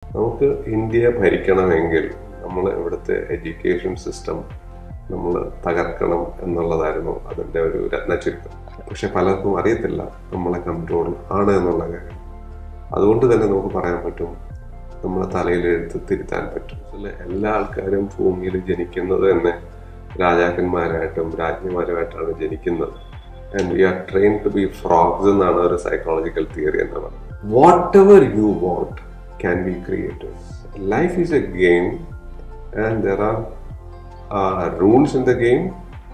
നമുക്ക് ഇന്ത്യയെ ഭരിക്കണമെങ്കിൽ നമ്മൾ ഇവിടുത്തെ എഡ്യൂക്കേഷൻ സിസ്റ്റം നമ്മൾ തകർക്കണം എന്നുള്ളതായിരുന്നു അതിൻ്റെ ഒരു രത്നച്ചുരുക്കം. പക്ഷെ പലർക്കും അറിയത്തില്ല നമ്മളെ കൺട്രോൾ ആണ് എന്നുള്ള കാര്യം. അതുകൊണ്ട് തന്നെ നമുക്ക് പറയാൻ പറ്റും, നമ്മളെ തലയിലെഴുത്ത് തിരുത്താൻ പറ്റും. എല്ലാ ആൾക്കാരും ഭൂമിയിൽ ജനിക്കുന്നത് തന്നെ രാജാക്കന്മാരായിട്ടും രാജ്ഞിമാരുമായിട്ടാണ് ജനിക്കുന്നത്. And we are train to be frogs എന്നാണ് ഒരു സൈക്കോളജിക്കൽ തിയറി എന്ന് പറയുന്നത്. Whatever you want can be created. Life is a game and there are rules in the game,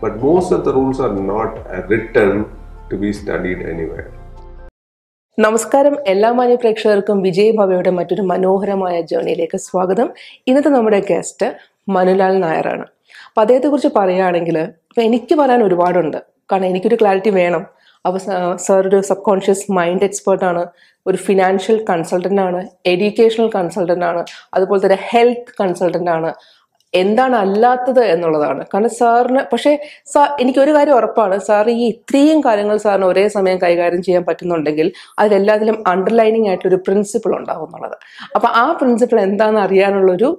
but most of the rules are not written to be studied anywhere. നമസ്കാരം, എല്ലാ മാന്യ പ്രേക്ഷകർക്കും വിജയ് ഭവയുടെ മറ്റൊരു മനോഹരമായ ജേർണിയിലേക്ക് സ്വാഗതം. ഇന്നത്തെ നമ്മുടെ ഗസ്റ്റ് മനുലാൽ നായരാണ്. അപ്പം അദ്ദേഹത്തെക്കുറിച്ച് പറയുകയാണെങ്കിൽ ഇപ്പം എനിക്ക് പറയാൻ ഒരുപാടുണ്ട്. കാരണം എനിക്കൊരു ക്ലാരിറ്റി വേണം. അപ്പോൾ സാർ ഒരു സബ് കോൺഷ്യസ് മൈൻഡ് എക്സ്പേർട്ടാണ്, ഒരു ഫിനാൻഷ്യൽ കൺസൾട്ടൻ്റ് ആണ്, എഡ്യൂക്കേഷണൽ കൺസൾട്ടൻ്റ് ആണ്, അതുപോലെ തന്നെ ഹെൽത്ത് കൺസൾട്ടൻ്റ് ആണ്. എന്താണ് അല്ലാത്തത് എന്നുള്ളതാണ്. കാരണം സാറിന് പക്ഷേ എനിക്കൊരു കാര്യം ഉറപ്പാണ്, സാർ ഈ ഇത്രയും കാര്യങ്ങൾ സാറിന് ഒരേ സമയം കൈകാര്യം ചെയ്യാൻ പറ്റുന്നുണ്ടെങ്കിൽ അതിലെല്ലാത്തിലും അണ്ടർലൈനിങ് ആയിട്ടൊരു പ്രിൻസിപ്പിൾ ഉണ്ടാവും എന്നുള്ളത്. അപ്പം ആ പ്രിൻസിപ്പിൾ എന്താണെന്ന് അറിയാനുള്ളൊരു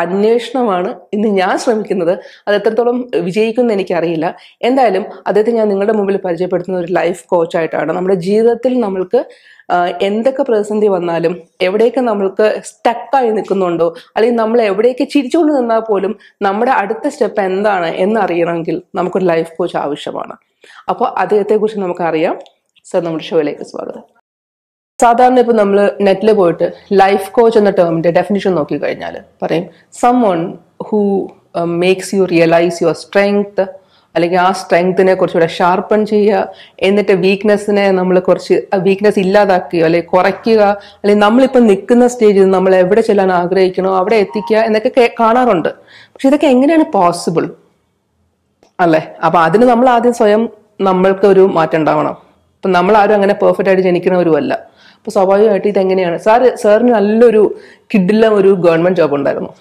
അന്വേഷണമാണ് ഇന്ന് ഞാൻ ശ്രമിക്കുന്നത്. അത് എത്രത്തോളം വിജയിക്കുമെന്ന് എനിക്കറിയില്ല. എന്തായാലും അദ്ദേഹത്തെ ഞാൻ നിങ്ങളുടെ മുമ്പിൽ പരിചയപ്പെടുത്തുന്ന ഒരു ലൈഫ് കോച്ചായിട്ടാണ്. നമ്മുടെ ജീവിതത്തിൽ നമ്മൾക്ക് എന്തൊക്കെ പ്രതിസന്ധി വന്നാലും എവിടെയൊക്കെ നമ്മൾക്ക് സ്റ്റക്കായി നിൽക്കുന്നുണ്ടോ, അല്ലെങ്കിൽ നമ്മൾ എവിടെയൊക്കെ ചിരിച്ചുകൊണ്ട് നിന്നാൽ പോലും നമ്മുടെ അടുത്ത സ്റ്റെപ്പ് എന്താണ് എന്നറിയണമെങ്കിൽ നമുക്കൊരു ലൈഫ് കോച്ച് ആവശ്യമാണ്. അപ്പോൾ അദ്ദേഹത്തെക്കുറിച്ച് നമുക്കറിയാം. സർ, നമ്മുടെ ഷോയിലേക്ക് സ്വാഗതം. സാധാരണ ഇപ്പം നമ്മൾ നെറ്റിൽ പോയിട്ട് ലൈഫ് കോച്ച് എന്ന ടേമിന്റെ ഡെഫിനിഷൻ നോക്കിക്കഴിഞ്ഞാൽ പറയും someone who makes you realize your strength, അല്ലെങ്കിൽ ആ സ്ട്രെങ്ത്തിനെ കുറച്ചുകൂടെ ഷാർപ്പൺ ചെയ്യുക, എന്നിട്ട് വീക്ക്നെസ്സിനെ നമ്മൾ കുറച്ച് വീക്ക്നെസ് ഇല്ലാതാക്കുക അല്ലെങ്കിൽ കുറയ്ക്കുക, അല്ലെങ്കിൽ നമ്മളിപ്പം നിൽക്കുന്ന സ്റ്റേജിൽ നമ്മൾ എവിടെ ചെല്ലാൻ ആഗ്രഹിക്കണോ അവിടെ എത്തിക്കുക എന്നൊക്കെ കാണാറുണ്ട്. പക്ഷെ ഇതൊക്കെ എങ്ങനെയാണ് പോസിബിൾ അല്ലേ? അപ്പം അതിന് നമ്മൾ ആദ്യം സ്വയം നമ്മൾക്ക് ഒരു മാറ്റം ഉണ്ടാവണം. അപ്പം നമ്മളാരും അങ്ങനെ പെർഫെക്റ്റ് ആയിട്ട് ജനിക്കണവരുമല്ല. അപ്പോൾ സ്വാഭാവികമായിട്ട് ഇതെങ്ങനെയാണ്? സാറിന് നല്ലൊരു കിഡില്ല ഒരു ഗവൺമെന്റ് ജോബ് ഉണ്ടായിരുന്നു.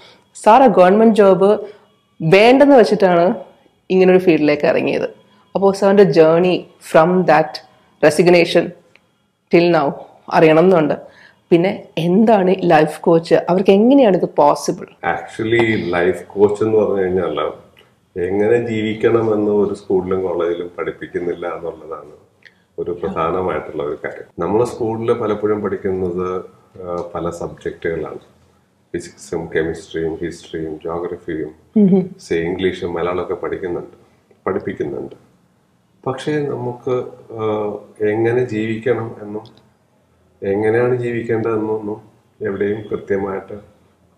സാർ ആ ഗവൺമെന്റ് ജോബ് വേണ്ടെന്ന് വെച്ചിട്ടാണ് ഇങ്ങനൊരു ഫീൽഡിലേക്ക് ഇറങ്ങിയത്. അപ്പോൾ സാറിൻ്റെ journey from that resignation till now അറിയണം എന്നുണ്ട്. പിന്നെ എന്താണ് ലൈഫ് കോച്ച്, അവർക്ക് എങ്ങനെയാണ് ഇത് പോസിബിൾ? ആക്ച്വലി ലൈഫ് കോച്ച് എന്ന് പറഞ്ഞു കഴിഞ്ഞാൽ എങ്ങനെ ജീവിക്കണമെന്ന് ഒരു സ്കൂളിലും കോളേജിലും പഠിപ്പിക്കുന്നില്ല എന്നുള്ളതാണ് ഒരു പ്രധാനമായിട്ടുള്ള ഒരു കാര്യം. നമ്മളെ സ്കൂളിൽ പലപ്പോഴും പഠിക്കുന്നത് പല സബ്ജക്റ്റുകളാണ്. ഫിസിക്സും കെമിസ്ട്രിയും ഹിസ്റ്ററിയും ജോഗ്രഫിയും ഇംഗ്ലീഷും മലയാളമൊക്കെ പഠിപ്പിക്കുന്നുണ്ട്. പക്ഷേ നമുക്ക് എങ്ങനെ ജീവിക്കണം എന്നും എങ്ങനെയാണ് ജീവിക്കേണ്ടതെന്നൊന്നും എവിടെയും കൃത്യമായിട്ട്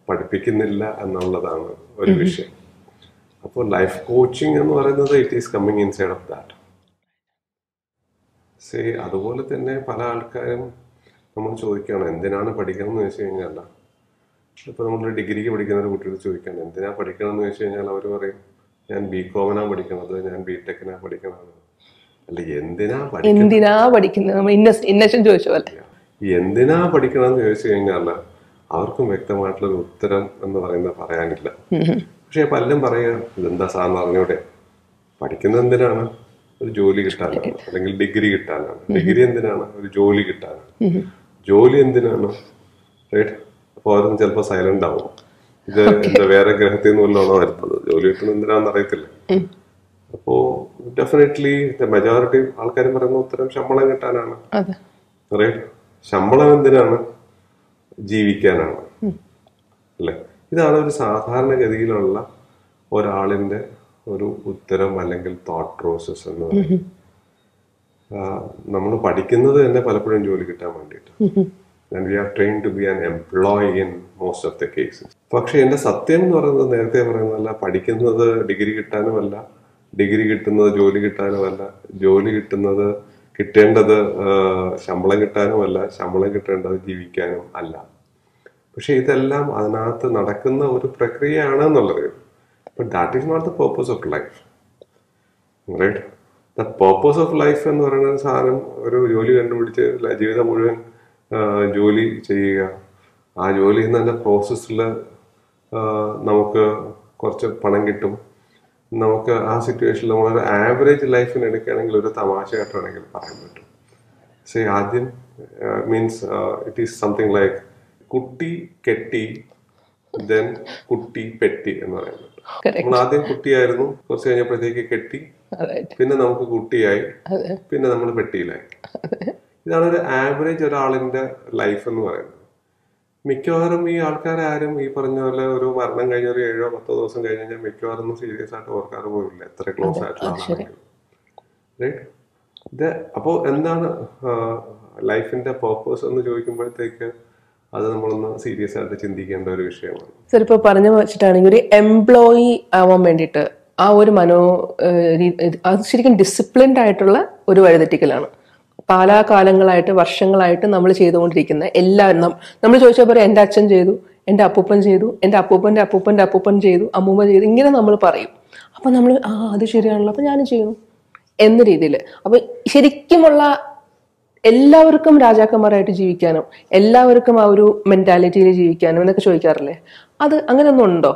പഠിപ്പിക്കുന്നില്ല എന്നുള്ളതാണ് ഒരു വിഷയം. അപ്പോൾ ലൈഫ് കോച്ചിങ് എന്ന് പറയുന്നത് it is coming inside of that. അതുപോലെ തന്നെ പല ആൾക്കാരും നമ്മൾ ചോദിക്കുകയാണ് എന്തിനാണ് പഠിക്കണം എന്ന് വെച്ച് കഴിഞ്ഞാൽ, ഇപ്പോൾ നമ്മൾ ഡിഗ്രിക്ക് പഠിക്കുന്ന ഒരു കുട്ടിയോട് ചോദിക്കുകയാണ് എന്തിനാ പഠിക്കണം എന്ന് വെച്ച് കഴിഞ്ഞാൽ അവർ പറയും ഞാൻ ബികോമിനാണ് പഠിക്കണത്, ഞാൻ ബിടെക്കിനാണ് പഠിക്കണത്. അല്ല, എന്തിനാ പഠിക്കുന്നത്? എന്തിനാ പഠിക്കണം എന്ന് ചോദിച്ചു കഴിഞ്ഞാൽ അവർക്കും വ്യക്തമായിട്ടുള്ളൊരു ഉത്തരം എന്ന് പറയുന്നത് പറയാനില്ല. പക്ഷെ പലരും പറയുക ഇതെന്താ സാറിന് അറിഞ്ഞൂടെ, പഠിക്കുന്നത് എന്തിനാണ്? ഒരു ജോലി കിട്ടാനാണ്, അല്ലെങ്കിൽ ഡിഗ്രി കിട്ടാനാണ്. ഡിഗ്രി എന്തിനാണ്? ഒരു ജോലി കിട്ടാനാണ്. ജോലി എന്തിനാണ്? റൈറ്റ്. അപ്പോൾ അവരൊന്നും ചിലപ്പോൾ സൈലന്റ് ആവും. ഇത് എന്താ വേറെ ഗ്രഹത്തിൽ നിന്നുള്ളതാണോ വരുന്നത്? ജോലി കിട്ടുന്നത് എന്തിനാണെന്ന് അറിയത്തില്ല. അപ്പോൾ ഡെഫിനറ്റ്ലി മെജോറിറ്റി ആൾക്കാരും പറയുന്ന ഉത്തരം ശമ്പളം കിട്ടാനാണ്. റൈറ്റ്. ശമ്പളം എന്തിനാണ്? ജീവിക്കാനാണ്, അല്ലെ? ഇതാണ് ഒരു സാധാരണഗതിയിലുള്ള ഒരാളിന്റെ ഒരു ഉത്തരം അല്ലെങ്കിൽ തോട്ട് പ്രോസസ് എന്ന് പറയുന്നത്. നമ്മൾ പഠിക്കുന്നത് തന്നെ പലപ്പോഴും ജോലി കിട്ടാൻ വേണ്ടിയിട്ട്. And we are train to be an employee in most of the cases. പക്ഷെ എന്റെ സത്യം എന്ന് പറയുന്നത് നേരത്തെ പറയുന്നതല്ല, പഠിക്കുന്നത് ഡിഗ്രി കിട്ടാനുമല്ല, ഡിഗ്രി കിട്ടുന്നത് ജോലി കിട്ടാനുമല്ല, ജോലി കിട്ടേണ്ടത് ശമ്പളം കിട്ടാനുമല്ല, ശമ്പളം കിട്ടേണ്ടത് ജീവിക്കാനും അല്ല. പക്ഷെ ഇതെല്ലാം അതിനകത്ത് നടക്കുന്ന ഒരു പ്രക്രിയയാണ് എന്നുള്ളത്. But that is not the purpose of life, right? The purpose of life എന്ന് പറയുന്ന സാധനം ഒരു ജോലി കണ്ടുപിടിച്ച് ജീവിതം മുഴുവൻ ജോലി ചെയ്യുക, ആ ജോലി എന്ന പ്രോസസ്സിൽ നമുക്ക് കുറച്ച് പണം കിട്ടും, നമുക്ക് ആ സിറ്റുവേഷനിൽ നമ്മളൊരു ആവറേജ് ലൈഫിന് എടുക്കുകയാണെങ്കിൽ ഒരു തമാശ കേട്ടാണെങ്കിൽ പറയാൻ പറ്റും. ആദ്യം means it is something like കുട്ടി കെട്ടി ദെൻ കുട്ടി പെട്ടി എന്ന് പറയുന്നത്. Correct. നമ്മൾ ആദ്യം കുട്ടിയായിരുന്നു, കുറച്ച് കഴിഞ്ഞപ്പോഴത്തേക്ക് കെട്ടി, Right. പിന്നെ നമുക്ക് കുട്ടിയായി, അതെ. പിന്നെ നമ്മൾ പെട്ടിയിലായി. ഇതാണ് ഒരു ആവറേജ് ഒരാളിന്റെ ലൈഫ് എന്ന് പറയുന്നത്. മിക്കവാറും ഈ ആൾക്കാരെ ആരും ഈ പറഞ്ഞ പോലെ ഒരു മരണം കഴിഞ്ഞ ഒരു 7-10 ദിവസം കഴിഞ്ഞ് കഴിഞ്ഞാൽ മിക്കവാറും ഒന്നും സീരിയസ് ആയിട്ട് ഓർക്കാറ് പോയില്ല, എത്ര ക്ലോസ് ആയിട്ടുള്ള ആളാണെങ്കിലും. റൈറ്റ്. ഇത് അപ്പോൾ എന്താണ് ലൈഫിന്റെ പേർപ്പസ് എന്ന് ചോദിക്കുമ്പോഴത്തേക്ക് അത് നമ്മളൊന്ന് സീരിയസ് ആയിട്ട് ചിന്തിക്കേണ്ട ഒരു വിഷയമാണ്. സർ, ഇപ്പോൾ പറഞ്ഞു വെച്ചിട്ടാണെങ്കിൽ ഒരു എംപ്ലോയി ആവാൻ വേണ്ടിയിട്ട് ആ ഒരു അത് ശരിക്കും ഡിസിപ്ലിൻഡ് ആയിട്ടുള്ള ഒരു വഴിതെറ്റിക്കലാണ്. കാലാകാലങ്ങളായിട്ട് വർഷങ്ങളായിട്ട് നമ്മൾ ചെയ്തുകൊണ്ടിരിക്കുന്ന എല്ലാവരും നമ്മൾ ചോദിച്ചാൽ പറയാം എൻ്റെ അച്ഛൻ ചെയ്തു, എൻ്റെ അപ്പൂപ്പൻ ചെയ്തു, എൻ്റെ അപ്പൂപ്പൻ്റെ അപ്പൂപ്പൻ്റെ അപ്പൂപ്പൻ ചെയ്തു, അമ്മൂമ്മ ചെയ്തു, ഇങ്ങനെ നമ്മൾ പറയും. അപ്പം നമ്മൾ അത് ശരിയാണല്ലോ, അപ്പം ഞാനും ചെയ്യുന്നു എന്ന രീതിയിൽ. അപ്പം ശരിക്കുമുള്ള എല്ലാവർക്കും രാജാക്കന്മാരായിട്ട് ജീവിക്കാനും എല്ലാവർക്കും ആ ഒരു മെന്റാലിറ്റിയിൽ ജീവിക്കാനും എന്നൊക്കെ ചോദിക്കാറില്ലേ, അത് അങ്ങനെയൊന്നും ഉണ്ടോ?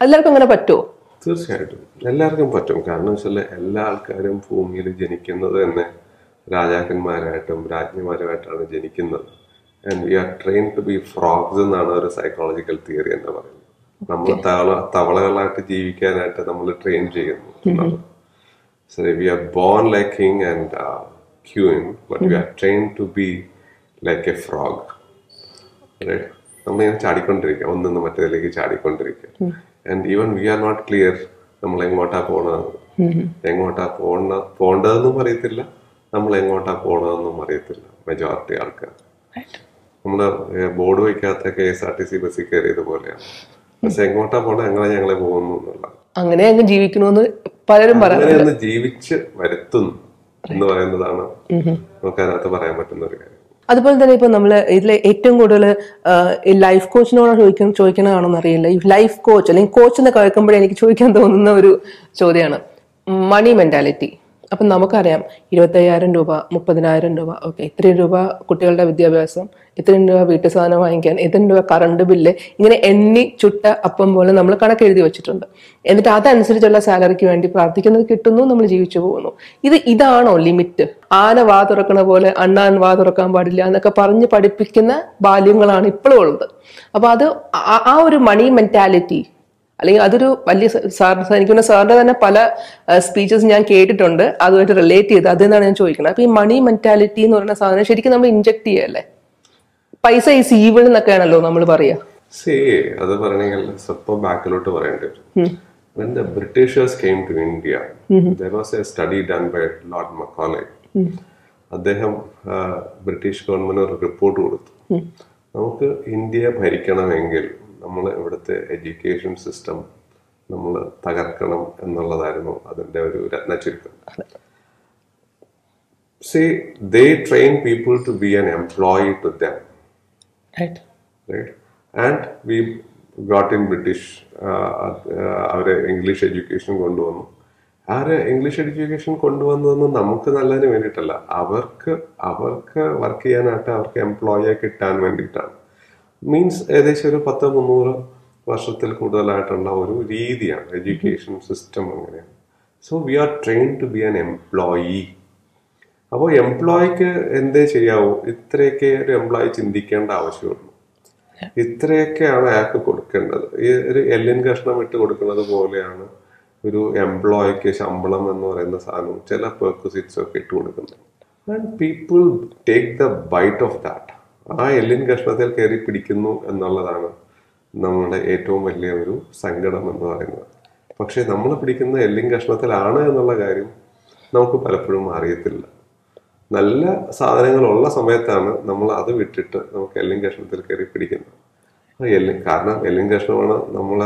എല്ലാവർക്കും അങ്ങനെ പറ്റുമോ? തീർച്ചയായിട്ടും എല്ലാവർക്കും പറ്റും. കാരണം വെച്ചാൽ എല്ലാ ആൾക്കാരും ഭൂമിയിൽ ജനിക്കുന്നത് തന്നെ രാജാക്കന്മാരായിട്ടും രാജ്ഞിമാരുമായിട്ടാണ് ജനിക്കുന്നത്. And we are train to be frogs എന്നാണ് ഒരു സൈക്കോളജിക്കൽ തിയറി എന്ന് പറയുന്നത്. നമ്മൾ തവളകളായിട്ട് ജീവിക്കാനായിട്ട് നമ്മൾ ട്രെയിൻ ചെയ്യുന്നു. So we are born like king and queen, but we are trained to be like a frog. Right? നമ്മളിങ്ങനെ ചാടിക്കൊണ്ടിരിക്കുക, ഒന്നിന്ന് മറ്റേതിലേക്ക് ചാടിക്കൊണ്ടിരിക്കുക. And even we are not clear നമ്മൾ എങ്ങോട്ടാ പോകേണ്ടതെന്നും അറിയത്തില്ല, നമ്മൾ എങ്ങോട്ടാ പോകണമെന്നും അറിയത്തില്ല മെജോറിറ്റി ആൾക്കാർ. നമ്മള് ബോർഡ് വയ്ക്കാത്ത KSRTC ബസ്സിൽ കയറിയത് പോലെയാണ്. പക്ഷെ എങ്ങോട്ടാ പോകണം, എങ്ങനെ ഞങ്ങളെ പോകുന്നു എന്നുള്ള അങ്ങനെ അങ്ങ് ജീവിക്കണമെന്ന് പലരും അങ്ങനെയൊന്ന് ജീവിച്ച് വരുത്തുന്നു എന്ന് പറയുന്നതാണ് നമുക്ക് അതിനകത്ത് പറയാൻ പറ്റുന്ന ഒരു കാര്യം. അതുപോലെ തന്നെ ഇപ്പൊ നമ്മള് ഇതിലെ ഏറ്റവും കൂടുതൽ ലൈഫ് കോച്ചിനോട് ചോദിക്കണതാണോന്ന് അറിയില്ല. ഈ ലൈഫ് കോച്ച് അല്ലെങ്കിൽ കോച്ച് എന്ന് കേൾക്കുമ്പോഴേ എനിക്ക് ചോദിക്കാൻ തോന്നുന്ന ഒരു ചോദ്യമാണ് മണി മെന്റാലിറ്റി. അപ്പം നമുക്കറിയാം 25,000 രൂപ, 30,000 രൂപ, ഓക്കെ, ഇത്രയും രൂപ കുട്ടികളുടെ വിദ്യാഭ്യാസം, ഇത്രയും രൂപ വീട്ടു സാധനം വാങ്ങിക്കാൻ, ഇത്രയും രൂപ കറണ്ട് ബില്ല്, ഇങ്ങനെ എണ്ണി ചുട്ട അപ്പം പോലെ നമ്മൾ കണക്കെഴുതി വെച്ചിട്ടുണ്ട്. എന്നിട്ട് അതനുസരിച്ചുള്ള സാലറിക്ക് വേണ്ടി പ്രാർത്ഥിക്കുന്നത് കിട്ടുന്നു, നമ്മൾ ജീവിച്ചു പോകുന്നു. ഇതാണോ ലിമിറ്റ്? ആന വാ തുറക്കണ പോലെ അണ്ണാൻ വാ തുറക്കാൻ പാടില്ല എന്നൊക്കെ പറഞ്ഞ് പഠിപ്പിക്കുന്ന ബാല്യങ്ങളാണ് ഇപ്പോഴും ഉള്ളത്. അപ്പൊ അത് ആ ഒരു മണി മെന്റാലിറ്റി അല്ലെങ്കിൽ അതൊരു വലിയ എനിക്കൊന്ന് സാറിന്റെ തന്നെ പല സ്പീച്ചസ് ഞാൻ കേട്ടിട്ടുണ്ട്, അതുമായിട്ട് റിലേറ്റ് ചെയ്ത് അതെന്നാണ് ഞാൻ ചോദിക്കുന്നത്. അപ്പൊ ഈ മണി മെന്റാലിറ്റി എന്ന് പറയുന്ന സാധനം ശരിക്കും നമ്മൾ ഇൻജെക്ട് ചെയ്യല്ലേ? പൈസ ഈസ് ഈവിൾ എന്നൊക്കെയാണല്ലോ നമ്മൾ പറയാ. അത് പറയണമെങ്കിൽ സ്വപ്പം ബാക്കിലോട്ട് പറയേണ്ടി വരും. When the Britishers came to India, there was a study done by Lord Macaulay. അദ്ദേഹം ബ്രിട്ടീഷ് ഗവൺമെന്റ് ഒരു റിപ്പോർട്ട് കൊടുത്തു. നമുക്ക് ഇന്ത്യയെ ഭരിക്കണമെങ്കിൽ നമ്മൾ ഇവിടുത്തെ എഡ്യൂക്കേഷൻ സിസ്റ്റം നമ്മൾ തകർക്കണം എന്നുള്ളതായിരുന്നു അതിന്റെ ഒരു രത്നചുരുക്കം. See, they train people to be an employee to them. Right. And we got in British അവരെ ഇംഗ്ലീഷ് എഡ്യൂക്കേഷൻ കൊണ്ടുവന്നു. ഇംഗ്ലീഷ് എഡ്യൂക്കേഷൻ കൊണ്ടുവന്നതൊന്നും നമുക്ക് നല്ലതിന് വേണ്ടിയിട്ടല്ല, അവർക്ക് വർക്ക് ചെയ്യാനായിട്ട്, അവർക്ക് എംപ്ലോയിയെ കിട്ടാൻ വേണ്ടിയിട്ടാണ്. മീൻസ് ഏകദേശം ഒരു 100-300 വർഷത്തിൽ കൂടുതലായിട്ടുള്ള ഒരു രീതിയാണ് എഡ്യൂക്കേഷൻ സിസ്റ്റം അങ്ങനെയാണ്. So we are train to be an employee. അപ്പോൾ എംപ്ലോയിക്ക് എന്തേ ചെയ്യാവൂ? ഇത്രയൊക്കെ ഒരു എംപ്ലോയി ചിന്തിക്കേണ്ട ആവശ്യമുള്ളൂ, ഇത്രയൊക്കെയാണ് അയാൾക്ക് കൊടുക്കേണ്ടത്. ഈ ഒരു എല്ലിൻ കഷ്ണം ഇട്ട് കൊടുക്കുന്നത് പോലെയാണ് ഒരു എംപ്ലോയിക്ക് ശമ്പളം എന്ന് പറയുന്ന സാധനം, ചില പെർക്വിസിറ്റ്സ് ഒക്കെ ഇട്ട് കൊടുക്കുന്നത്. And people take the bite of that. ആ എല്ലിൻ കഷ്ണത്തിൽ കയറി പിടിക്കുന്നു എന്നുള്ളതാണ് നമ്മുടെ ഏറ്റവും വലിയ ഒരു സങ്കടം എന്ന് പറയുന്നത്. പക്ഷെ നമ്മൾ പിടിക്കുന്ന എല്ലിൻ കഷ്ണത്തിലാണ് എന്നുള്ള കാര്യം നമുക്ക് പലപ്പോഴും അറിയത്തില്ല. നല്ല സാധനങ്ങളുള്ള സമയത്താണ് നമ്മൾ അത് വിട്ടിട്ട് നമുക്ക് എല്ലിൻ കഷ്ണത്തിൽ കയറി പിടിക്കുന്നത്. കാരണം എല്ലിൻ കഷ്ണമാണ് നമ്മൾ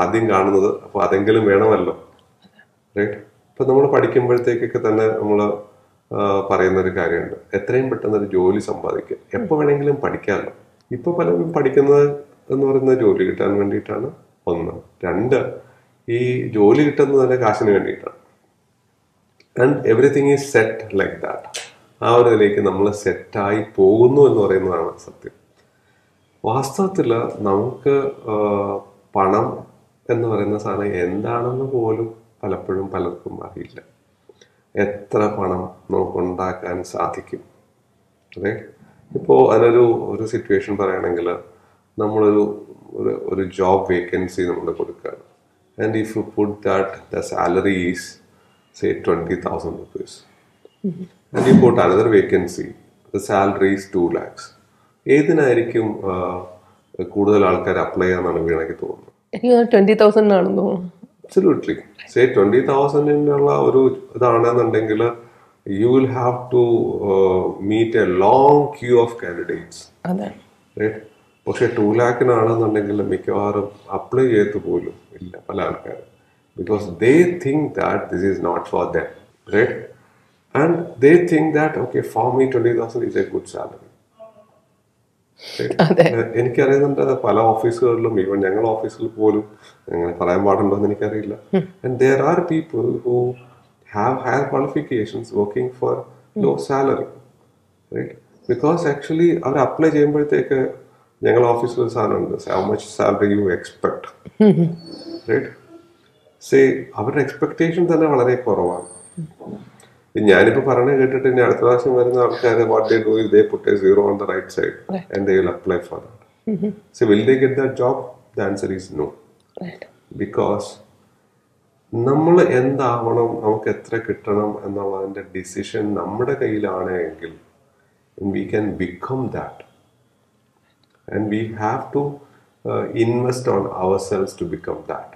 ആദ്യം കാണുന്നത്, അപ്പോൾ അതെങ്കിലും വേണമല്ലോ. റൈറ്റ്. ഇപ്പൊ നമ്മൾ പഠിക്കുമ്പോഴത്തേക്കൊക്കെ തന്നെ നമ്മൾ പറയുന്നൊരു കാര്യമുണ്ട്, എത്രയും പെട്ടെന്ന് ഒരു ജോലി സമ്പാദിക്കുക, എപ്പോൾ വേണമെങ്കിലും പഠിക്കാമല്ലോ. ഇപ്പൊ പലരും പഠിക്കുന്നത് എന്ന് പറയുന്നത് ജോലി കിട്ടാൻ വേണ്ടിയിട്ടാണ്, 1. 2, ഈ ജോലി കിട്ടുന്നത് തന്നെ കാശിന് വേണ്ടിയിട്ടാണ്. And everything is set like that. ആ ഒരു ഇതിലേക്ക് നമ്മൾ സെറ്റായി പോകുന്നു എന്ന് പറയുന്നതാണ് സത്യം. വാസ്തവത്തിൽ നമുക്ക് പണം എന്ന് പറയുന്ന സാധനം എന്താണെന്ന് പോലും പലപ്പോഴും പലർക്കും അറിയില്ല. എത്ര പണം നമുക്ക് ഉണ്ടാക്കാൻ സാധിക്കും? അതെ. ഇപ്പോൾ അതിനൊരു സിറ്റുവേഷൻ പറയുകയാണെങ്കിൽ, നമ്മളൊരു ഒരു ജോബ് വേക്കൻസി നമ്മൾ കൊടുക്കുകയാണ്. And if you put that the salary is say 20,000 rupees and you put another vacancy, the salary is 2 lakhs. ഏതിനായിരിക്കും കൂടുതൽ ആൾക്കാർ അപ്ലൈ ചെയ്യാന്നാണ് വീണയ്ക്ക് തോന്നുന്നത്? എനിക്ക് 20,000 ആണെന്ന് തോന്നുന്നു. Absolutely. Say 20,000 ഒരു ഇതാണെന്നുണ്ടെങ്കിൽ you will have to meet a long queue of candidates. അതെ. Right? പക്ഷെ 2 lakhനാണെന്നുണ്ടെങ്കിൽ മിക്കവാറും അപ്ലൈ ചെയ്ത് പോലും ഇല്ല പല ആൾക്കാരും. Because they think that this is not for them. Right? And they think that, okay, for me 20,000 is a good salary. എനിക്കറിയുന്നുണ്ട് പല ഓഫീസുകളിലും, ഈവൻ ഞങ്ങളുടെ ഓഫീസിൽ പോലും അങ്ങനെ പറയാൻ പാടുണ്ടോ എന്ന് എനിക്കറിയില്ല. And there are people who have higher qualifications working for low salary, right? Because actually അവർ അപ്ലൈ ചെയ്യുമ്പോഴത്തേക്ക് ഞങ്ങളുടെ ഓഫീസിൽ ഒരു സാധനമുണ്ട്, how much salary you expect, right? Say അവരുടെ എക്സ്പെക്ടേഷൻ തന്നെ വളരെ കുറവാണ്. ഞാനിപ്പോ പറഞ്ഞ കേട്ടിട്ട് ഇനി അടുത്ത പ്രാവശ്യം വരുന്ന ആൾക്കാർ what they do is they put a zero on the right side and they will apply for that. So will they get that job? The answer is no. Because നമ്മൾ എന്താവണം, നമുക്ക് എത്ര കിട്ടണം എന്നുള്ളതിന്റെ ഡിസിഷൻ നമ്മുടെ കയ്യിലാണ് എങ്കിൽ we can become that, and we have to invest on ourselves to become that.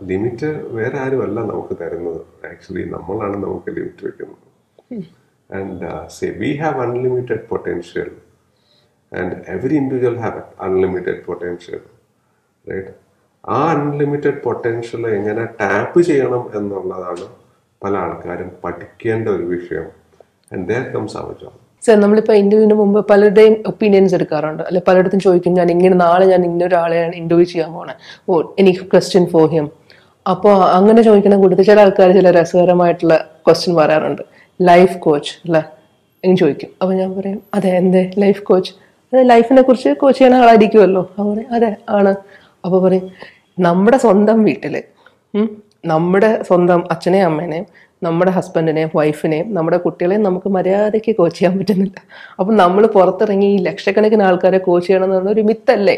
Limit വേറെ ആരുമല്ല നമുക്ക് തരുന്നത്, ആക്ച്വലി നമ്മളാണ് നമുക്ക് ലിമിറ്റ് വെക്കുന്നത്. And say we have unlimited potential and every individual have unlimited potential, right? ആ അൺലിമിറ്റഡ് പൊട്ടൻഷ്യൽ എങ്ങനെ tap ചെയ്യണം എന്നുള്ളതാണ് പല ആൾക്കാരും പഠിക്കേണ്ട ഒരു വിഷയം. And there comes our job. Sir, നമ്മളിപ്പോൾ ഇന്റർവ്യൂവിന് മുമ്പ് പലരുടെയും ഒപ്പീനിയൻസ് എടുക്കാറുണ്ട്, അല്ലെ പലയിടത്തും ചോദിക്കും ഞാൻ ഇങ്ങനെ നാളെ ഞാൻ ഇന്നൊരാളെയാണ് ഇന്റർവ്യൂ ചെയ്യാൻ പോണേ, ഓ എനിക്ക് ക്വസ്റ്റ്യൻ ഫോർ ഹിം. അപ്പോൾ അങ്ങനെ ചോദിക്കുന്ന കൂട്ടത്തിൽ ചില ആൾക്കാർ ചില രസകരമായിട്ടുള്ള ക്വസ്റ്റ്യൻ പറയാറുണ്ട്, ലൈഫ് കോച്ച് അല്ലേ എന്ന് ചോദിക്കും. അപ്പോൾ ഞാൻ പറയും അതെ, എന്തേ ലൈഫ് കോച്ച്? അതെ, ലൈഫിനെ കുറിച്ച് കോച്ച് ചെയ്യുന്ന ആളായിരിക്കുമല്ലോ. അപ്പോൾ പറയും അതെ ആണ്. അപ്പോൾ പറയും നമ്മുടെ സ്വന്തം വീട്ടിൽ നമ്മുടെ സ്വന്തം അച്ഛനെയും അമ്മേനെയും നമ്മുടെ ഹസ്ബൻഡിനെയും വൈഫിനെയും നമ്മുടെ കുട്ടികളെയും നമുക്ക് മര്യാദയ്ക്ക് കോച്ച് ചെയ്യാൻ പറ്റുന്നില്ല. അപ്പം നമ്മൾ പുറത്തിറങ്ങി ഈ ലക്ഷക്കണക്കിന് ആൾക്കാരെ കോച്ച് ചെയ്യണം എന്ന് പറഞ്ഞ ഒരു മിത്തല്ലേ,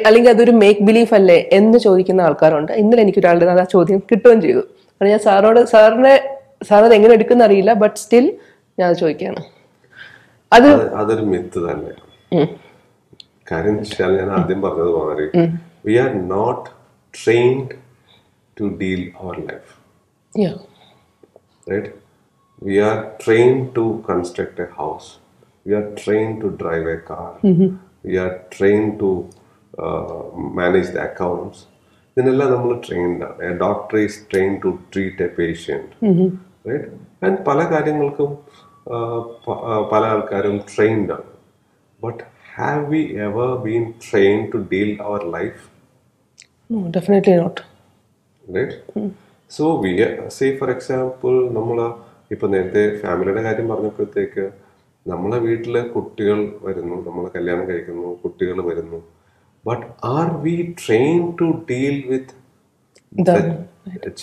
അല്ലെങ്കിൽ അതൊരു മേക്ക് ബിലീഫ് അല്ലേ എന്ന് ചോദിക്കുന്ന ആൾക്കാരുണ്ട്. ഇന്നലെ എനിക്കൊരാളുടെ ആ ചോദ്യം കിട്ടുകയും ചെയ്തു. അപ്പോൾ ഞാൻ സാറത് എങ്ങനെ എടുക്കുന്ന അറിയില്ല, ബട്ട് സ്റ്റിൽ ഞാൻ ചോദിക്കുകയാണ്. അതൊരു മിത്ത് തന്നെ. കാര്യം ഞാൻ ആദ്യം പറഞ്ഞതുപോലെ we are not trained to deal our life. Yeah. Right? We are trained to construct a house. We are trained to drive a car. We are trained to manage the accounts. ഇതിനെല്ലാം നമ്മൾ trained ആണ്. A doctor is trained to treat a patient. Right? And പല കാര്യങ്ങൾക്കും പല ആൾക്കാരും trained ആണ്. But have we ever been trained to deal our life? No, definitely not. Right? So we say for example നമ്മൾ ഇപ്പം നേരത്തെ ഫാമിലിയുടെ കാര്യം പറഞ്ഞപ്പോഴത്തേക്ക് നമ്മളെ വീട്ടിൽ കുട്ടികൾ വരുന്നു, നമ്മൾ കല്യാണം കഴിക്കുന്നു, കുട്ടികൾ വരുന്നു. But are we train to deal with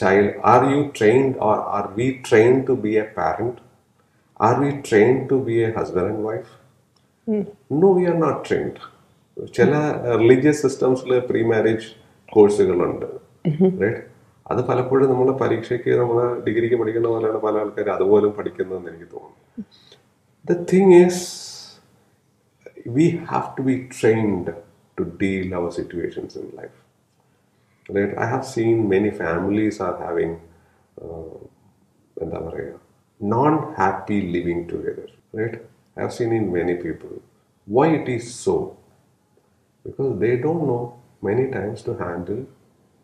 child? Are you trained or are we train to be a parent? Are we train to be a husband and wife? No, we are not trained. ചില religious സിസ്റ്റംസിൽ pre marriage കോഴ്സുകളുണ്ട്, right? അത് പലപ്പോഴും നമ്മളെ പരീക്ഷയ്ക്ക് നമ്മൾ ഡിഗ്രിക്ക് പഠിക്കുന്ന പോലെയാണ് പല ആൾക്കാർ അതുപോലും പഠിക്കുന്നതെന്ന് എനിക്ക് തോന്നുന്നു. The thing is we have to be trained to deal our situations in life. Right? I have seen many families are having എന്താ പറയുക, non happy living together. Right? I have seen in many people. Why it is so? Because they don't know many times to handle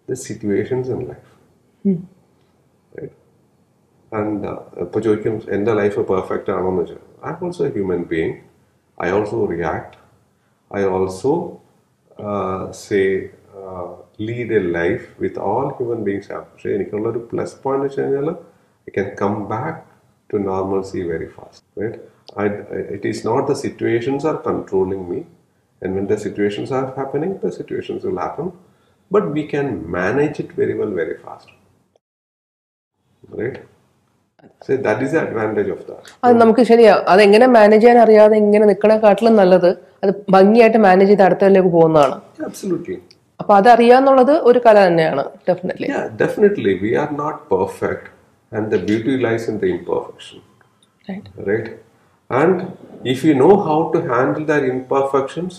the situations in life. Right? And ഇപ്പോൾ ചോദിക്കും എൻ്റെ life perfect ആണോ എന്ന് വെച്ചാൽ, I am also a human being. I also react. I also say lead a life with all human beings have. പക്ഷേ എനിക്കുള്ളൊരു plus point വെച്ച് കഴിഞ്ഞാൽ I can come back to normalcy very fast. Right? It is not the situations are controlling me, and when the situations are happening, the situations will happen. But we can manage it very well, very fast. Right? So that is the advantage of that. അത് നമുക്ക് ശരിയാ, അതെങ്ങനെ manage ചെയ്യാൻ അറിയാതെ ഇങ്ങനെ നിൽക്കണേക്കാട്ടിലും നല്ലത് അത് ഭംഗിയായിട്ട് മാനേജ് ചെയ്ത് അടുത്തതിലേക്ക് പോകുന്നതാണ്. Absolutely. അപ്പൊ അതറിയാന്നുള്ളത് ഒരു കല തന്നെയാണ്. Definitely. Yeah, definitely. We are not perfect, and the beauty lies in the imperfection. Right? And if we know how to handle their imperfections,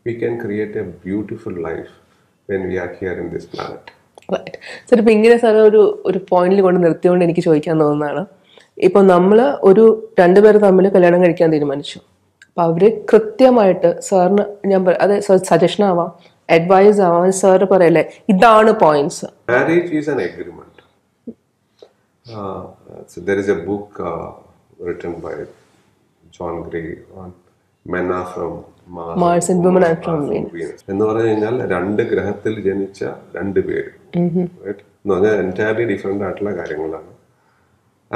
we can create a beautiful life when we are here in this planet. Right. Sir ഇപ്പം ഇങ്ങനെ sir ഒരു പോയിന്റിൽ കൊണ്ട് നിർത്തിയോണ്ട് എനിക്ക് ചോദിക്കാൻ തോന്നുന്നതാണ്, ഇപ്പം നമ്മൾ രണ്ടുപേർ തമ്മിൽ കല്യാണം കഴിക്കാൻ തീരുമാനിച്ചു. അപ്പം അവർ കൃത്യമായിട്ട് സാറിന് അത് സജഷൻ ആവാം, അഡ്വൈസ് ആവാം, സാറ് പറയല്ലേ ഇതാണ് points. Marriage is an agreement. So there is a book written by John Gray on Men are from Mars and Women are from Venus. എന്ന് പറഞ്ഞു കഴിഞ്ഞാൽ 2 ഗ്രഹത്തിൽ ജനിച്ച 2 പേര് എന്ന് പറഞ്ഞാൽ എൻറ്റയർലി ഡിഫറെന്റ് ആയിട്ടുള്ള കാര്യങ്ങളാണ്.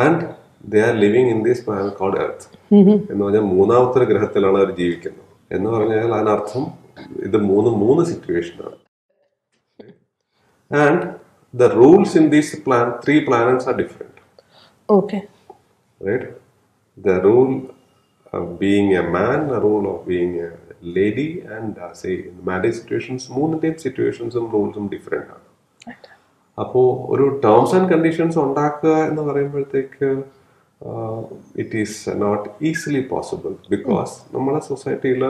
And they are living in this planet called Earth എന്ന് പറഞ്ഞാൽ 3ാമത്തെ ഗ്രഹത്തിലാണ് അവർ ജീവിക്കുന്നത്. എന്ന് പറഞ്ഞാൽ അതിനർത്ഥം ഇത് മൂന്ന് സിറ്റുവേഷനാണ്. And the rules in these 3 planets are different. Okay. Right? The rule of being a man, a rule of being a lady, and say in marriage situations, 3 സിറ്റുവേഷൻസും റൂൾസും ഡിഫറെന്റ് ആണ്. അപ്പോൾ ഒരു ടേംസ് ആൻഡ് കണ്ടീഷൻസ് ഉണ്ടാക്കുക എന്ന് പറയുമ്പോഴത്തേക്ക് it is not easily possible. Because നമ്മുടെ സൊസൈറ്റിയിൽ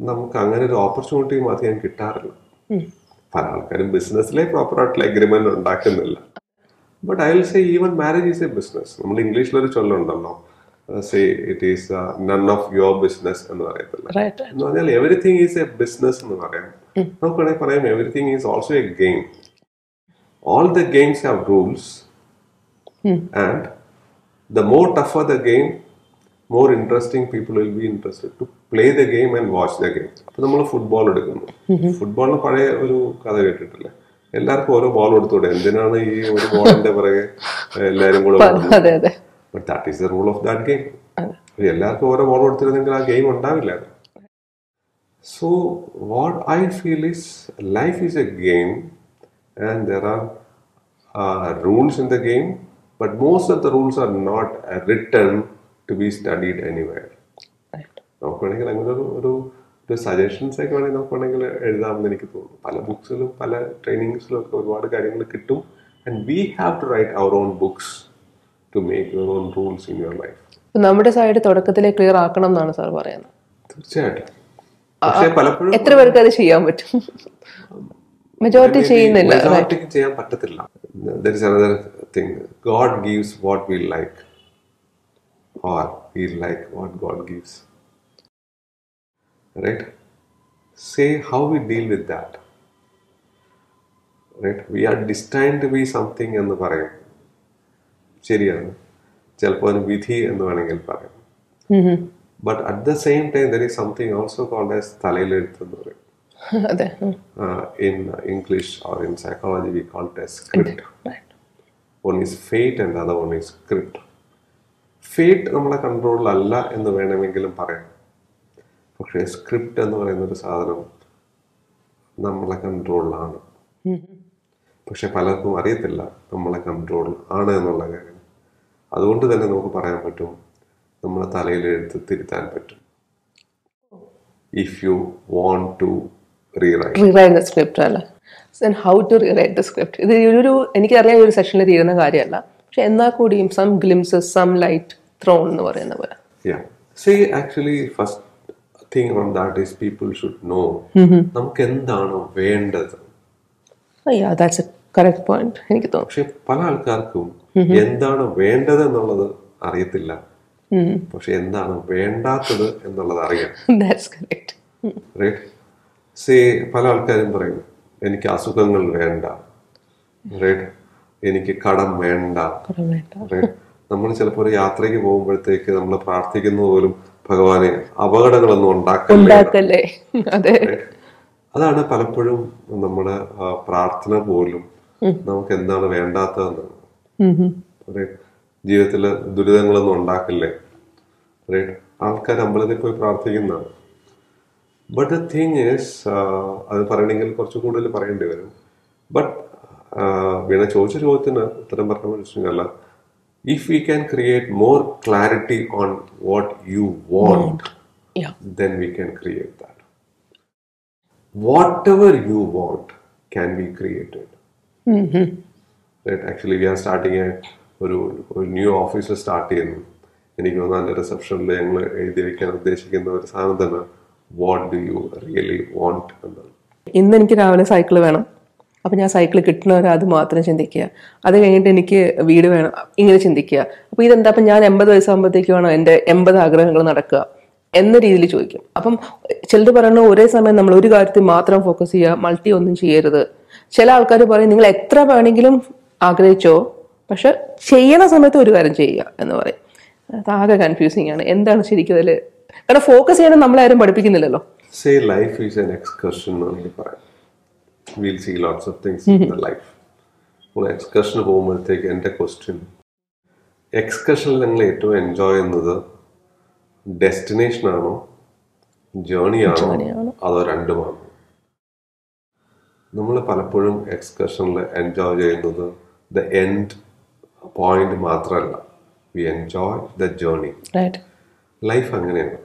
നമുക്ക് അങ്ങനെ ഒരു ഓപ്പർച്യൂണിറ്റി അധികം കിട്ടാറില്ല. പല ആൾക്കാരും ബിസിനസ്സിലെ പ്രോപ്പറായിട്ടുള്ള എഗ്രിമെന്റ് ഉണ്ടാക്കുന്നില്ല. But I will say even marriage is a business. നമ്മൾ ഇംഗ്ലീഷിലൊരു ചൊല്ലുണ്ടല്ലോ, say it is none of your business എന്ന് പറയത്തില്ല. എന്ന് പറഞ്ഞാൽ എവറിഥിങ് ഈസ് എ ബിസിനസ് എന്ന് പറയാം. നമുക്ക് വേണമെങ്കിൽ പറയാം everything is also A game. All the games have rules, and the more tougher the game, more interesting people will be interested to play the game and watch the game. അപ്പോൾ നമ്മൾ football എടുക്കുന്നു. ഫുട്ബോളിന് പഴയ ഒരു കഥ കേട്ടിട്ടില്ലേ, എല്ലാവർക്കും ഓരോ ബോൾ കൊടുത്തൂടെ, എന്തിനാണ് ഈ ഒരു ബോളിന്റെ പിറകെ എല്ലാവരും കൂടെ. But that is the rule of that game. എല്ലാവർക്കും ഓരോ ബോൾ കൊടുത്തിരുന്നെങ്കിൽ ആ ഗെയിം ഉണ്ടാവില്ലായിരുന്നു. So what I feel is life is a game. And there are rules in the game, but most of the rules are not written to be studied anywhere. നമുക്ക് വേണമെങ്കിൽ അങ്ങനെ ഒരു suggestions ഒക്കെ വേണമെങ്കിൽ നമുക്ക് വേണമെങ്കിൽ എഴുതാമെന്ന് എനിക്ക് തോന്നുന്നു. പല ബുക്സിലും പല ട്രെയിനിങ്സിലും ഒക്കെ ഒരുപാട് കാര്യങ്ങൾ കിട്ടും. And we have to write our own books to make your own rules in your life. നമ്മുടെ സൈഡ് തുടക്കത്തിലെ ക്ലിയർ ആക്കണം എന്നാണ് സാർ പറയുന്നത്. തീർച്ചയായിട്ടും. പക്ഷേ പലപ്പോഴും എത്ര പേർക്ക് അത് ചെയ്യാൻ പറ്റും? മെജോറിറ്റി ചെയ്യുന്നില്ല. ചെയ്യാൻ പറ്റത്തില്ല. There is another thing. God gives what we like, or we like what God gives. Right? Say how we deal with that. Right? We are destined to be something എന്ന് പറയും. ശരിയാണ്. ചിലപ്പോൾ വിധി എന്ന് വേണമെങ്കിൽ പറയാം. But at the same time there is something also called as തലയിലെഴുത്ത് എന്ന് പറയും. In English or in psychology we call it as script. One is fate and the other one is script. Fate നമ്മളെ കൺട്രോളിലല്ല എന്ന് വേണമെങ്കിലും പറയാം. പക്ഷേ script എന്ന് പറയുന്ന ഒരു സാധനം നമ്മളെ കൺട്രോളിലാണ്. പക്ഷെ പലർക്കും അറിയത്തില്ല നമ്മളെ കൺട്രോൾ ആണ് എന്നുള്ള കാര്യം. അതുകൊണ്ട് തന്നെ നമുക്ക് പറയാൻ പറ്റും, നമ്മളെ തലയിലെഴുത്ത് തിരുത്താൻ പറ്റും. If you want to rewrite the script അല്ല. And how to rewrite the script. ഇത് എനിക്കറിയാം ഒരു സെഷനിൽ തീരുന്ന കാര്യമല്ല, പക്ഷെ എന്നാൽ കൂടിയും some glimpses, some light thrown എന്ന് പറയുന്ന പോലെ. Yeah. See, actually first thing on that is people should know നമുക്ക് എന്താണ് വേണ്ടത്. Yeah, that's a correct point. എനിക്ക് തോന്നുന്നു. പക്ഷെ പല ആൾക്കാർക്കും എന്താണ് വേണ്ടത് എന്നുള്ളത് അറിയത്തില്ല. പക്ഷെ എന്താണ് വേണ്ടാത്തത് എന്നുള്ളത് അറിയാം. That's correct. Right? പല ആൾക്കാരും പറയും എനിക്ക് അസുഖങ്ങൾ വേണ്ട, റൈറ്റ്, എനിക്ക് കടം വേണ്ട. നമ്മൾ ചിലപ്പോൾ ഒരു യാത്രയ്ക്ക് പോകുമ്പോഴത്തേക്ക് നമ്മൾ പ്രാർത്ഥിക്കുന്നത് പോലും ഭഗവാനെ അപകടങ്ങളൊന്നും ഉണ്ടാക്കല്ലേ. അതാണ് പലപ്പോഴും നമ്മുടെ പ്രാർത്ഥന പോലും നമുക്ക് എന്താണ് വേണ്ടാത്തതെന്നാണ്. ജീവിതത്തിൽ ദുരിതങ്ങളൊന്നും ഉണ്ടാക്കില്ലേ, റൈറ്റ്. ആൾക്കാർ അമ്പലത്തിൽ പോയി പ്രാർത്ഥിക്കുന്നതാണ്. ബട്ട് ദ തിങ് ഈസ്, അത് പറയണമെങ്കിൽ കുറച്ച് കൂടുതൽ പറയേണ്ടി വരും. ബട്ട് വീണ ചോദിച്ച ചോദ്യത്തിന് ഉത്തരം പറഞ്ഞ മനസ്സിലല്ല, If we can create more clarity on what you want, Yeah. then we can create that. Whatever you want can be created. Right? Actually, we are starting ഒരു ന്യൂ ഓഫീസ് സ്റ്റാർട്ട് ചെയ്യുന്നു. എനിക്ക് തോന്നുന്നു അതിൻ്റെ റിസപ്ഷനിൽ ഞങ്ങൾ എഴുതി വയ്ക്കാൻ ഉദ്ദേശിക്കുന്ന ഒരു സാധനം തന്നെ what do you really want എന്നാണ്. ഇന്ന് എനിക്ക് രാവിലെ സൈക്കിൾ വേണം, അപ്പം ഞാൻ സൈക്കിൾ കിട്ടുന്നവരെ അത് മാത്രം ചിന്തിക്കുക. അത് കഴിഞ്ഞിട്ട് എനിക്ക് വീട് വേണം, ഇങ്ങനെ ചിന്തിക്കുക. അപ്പോൾ ഇതെന്താ, അപ്പം ഞാൻ 80 വയസ്സാകുമ്പോഴത്തേക്കുമാണ് എൻ്റെ 80 ആഗ്രഹങ്ങൾ നടക്കുക എന്ന രീതിയിൽ ചോദിക്കും. അപ്പം ചിലർ പറയുന്നത് ഒരേ സമയം നമ്മൾ ഒരു കാര്യത്തിൽ മാത്രം ഫോക്കസ് ചെയ്യുക, മൾട്ടി ഒന്നും ചെയ്യരുത്. ചില ആൾക്കാർ പറയും നിങ്ങൾ എത്ര വേണമെങ്കിലും ആഗ്രഹിച്ചോ, പക്ഷെ ചെയ്യണ സമയത്ത് ഒരു കാര്യം ചെയ്യുക എന്ന് പറയും. അതാകെ കൺഫ്യൂസിങ് ആണ്. എന്താണ് ശരിക്കും അതിൽ, കാരണം ഫോക്കസ് ചെയ്യാനും നമ്മളാരും പഠിപ്പിക്കുന്നില്ലല്ലോ. Say life is an excursion എന്ന് പറയാം. We'll see lots of things in the life. നമ്മൾ എക്സ്കർഷന് പോകുമ്പോഴത്തേക്ക് എൻ്റെ ക്വസ്റ്റ്യൻ, എക്സ്കർഷനിൽ നിങ്ങൾ ഏറ്റവും എൻജോയ് ചെയ്യുന്നത് ഡെസ്റ്റിനേഷൻ ആണോ, ജേർണി ആണോ, അതോ രണ്ടുമാണോ? നമ്മൾ പലപ്പോഴും എക്സ്കർഷനിൽ എൻജോയ് ചെയ്യുന്നത് ദ എൻഡ് പോയിന്റ് മാത്രമല്ല, V enjoy the journey. Life അങ്ങനെയാണ്,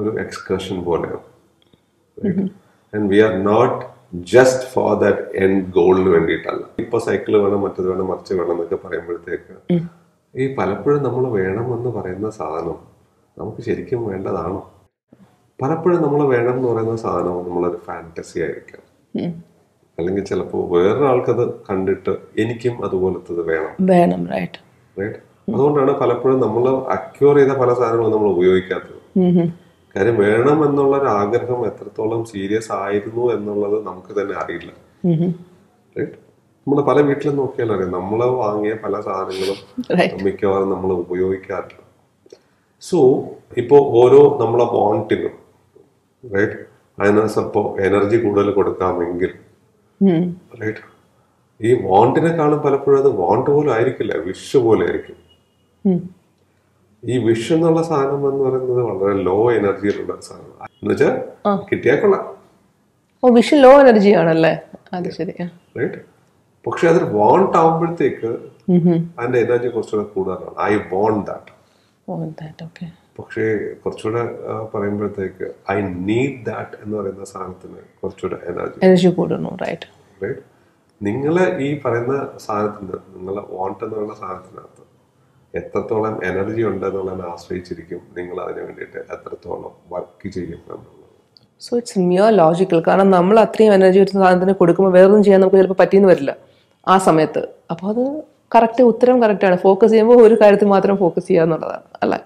ഒരു എക്സ്കർഷൻ പോലെയാണ്. And we are not just for that end goal വേണ്ടിയിട്ടല്ല. ഇപ്പൊ സൈക്കിൾ വേണം, മറ്റത് വേണം, മറിച്ച് വേണം എന്നൊക്കെ പറയുമ്പോഴത്തേക്ക് ഈ പലപ്പോഴും നമ്മൾ വേണമെന്ന് പറയുന്ന സാധനം നമുക്ക് ശരിക്കും വേണ്ടതാണോ? പലപ്പോഴും നമ്മൾ വേണം എന്ന് പറയുന്ന സാധനം നമ്മളൊരു ഫാന്റസി ആയിരിക്കാം, അല്ലെങ്കിൽ ചിലപ്പോൾ വേറൊരാൾക്കത് കണ്ടിട്ട് എനിക്കും അതുപോലത്തത് വേണം. റൈറ്റ്. അതുകൊണ്ടാണ് പലപ്പോഴും നമ്മൾ അക്യൂർ ചെയ്ത പല സാധനങ്ങളും നമ്മൾ ഉപയോഗിക്കാത്തത്. കാര്യം വേണം എന്നുള്ളൊരു ആഗ്രഹം എത്രത്തോളം സീരിയസ് ആയിരുന്നു എന്നുള്ളത് നമുക്ക് തന്നെ അറിയില്ല. നമ്മൾ പല വീട്ടിലും നോക്കിയാലും അറിയാം, നമ്മൾ വാങ്ങിയ പല സാധനങ്ങളും മിക്കവാറും നമ്മൾ ഉപയോഗിക്കാറില്ല. സോ ഇപ്പോ ഓരോ നമ്മളെ വാണ്ടിനും റൈറ്റ്, അതിന് സപ്പോ എനർജി കൂടുതൽ കൊടുക്കാമെങ്കിൽ റൈറ്റ്, ഈ വാണ്ടിനെക്കാളും പലപ്പോഴും അത് വാണ്ട് പോലും ആയിരിക്കില്ല, വിഷ് പോലെ ആയിരിക്കും. ഈ വിഷ് എന്നുള്ള സാധനം എന്ന് പറയുന്നത് വളരെ ലോ എനർജിയിലുള്ള സാധനം. എന്നുവെച്ചാൽ കിട്ടിയാൽ കൊള്ളാം. വിഷ് ലോ എനർജി ആണല്ലേ? അത് ശരി. റൈറ്റ്. പക്ഷെ അതൊരു വാണ്ട് ആവുമ്പോഴത്തേക്ക് അതിന്റെ എനർജി കുറച്ചുകൂടെ കൂടുതലാണ്. I want that. പക്ഷേ കുറച്ചുകൂടെ പറയുമ്പോഴത്തേക്ക് ഐ നീഡ് ദാറ്റ് എന്ന് പറയുന്ന സാധനത്തിന് കുറച്ചുകൂടെ എനർജി കൂടുന്നു. റൈറ്റ്. നിങ്ങളെ ഈ പറയുന്ന സാധനത്തിന്, നിങ്ങളെ വാണ്ട് എന്ന് പറയുന്ന സാധനത്തിനകത്ത് എത്രത്തോളം എനർജി ഉണ്ട് എന്നുള്ളതിനെ ആശ്രയിച്ചിരിക്കും നിങ്ങൾ അതിന് വേണ്ടിയിട്ട് എത്രത്തോളം വർക്ക് ചെയ്യും എന്നുള്ളത്. So it's mere logical. കാരണം നമ്മൾ അത്രയും എനർജി ഒരു സാധനത്തിന് കൊടുക്കുമ്പോൾ വേറൊന്നും ചെയ്യാൻ നമുക്ക് ചിലപ്പോൾ പറ്റിയെന്ന് വരില്ല ആ സമയത്ത്. അപ്പോൾ അത് കറക്റ്റ്, ഉത്തരം കറക്റ്റാണ്. ഫോക്കസ് ചെയ്യുമ്പോൾ ഒരു കാര്യത്തിൽ മാത്രം ഫോക്കസ് ചെയ്യുക എന്നുള്ളതാണ് അല്ലേ?